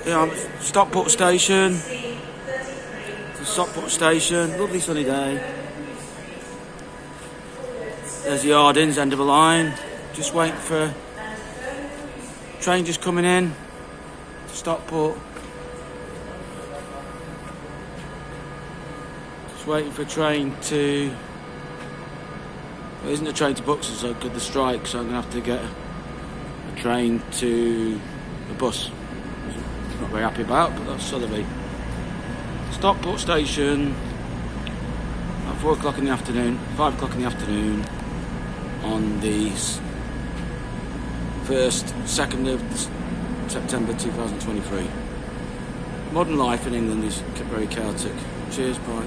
Yeah, I'm at Stockport Station. It's Stockport Station, lovely sunny day. There's the Yardings, end of the line. Just waiting for train just coming in to Stockport. Just waiting for a train to... There isn't a train to Buxton, so good the strike, so I'm going to have to get a train to the bus. Not very happy about, but that's Sotheby. Stockport Station at 4 o'clock in the afternoon, 5 o'clock in the afternoon on the 2nd of September 2023. Modern life in England is very chaotic. Cheers, bye.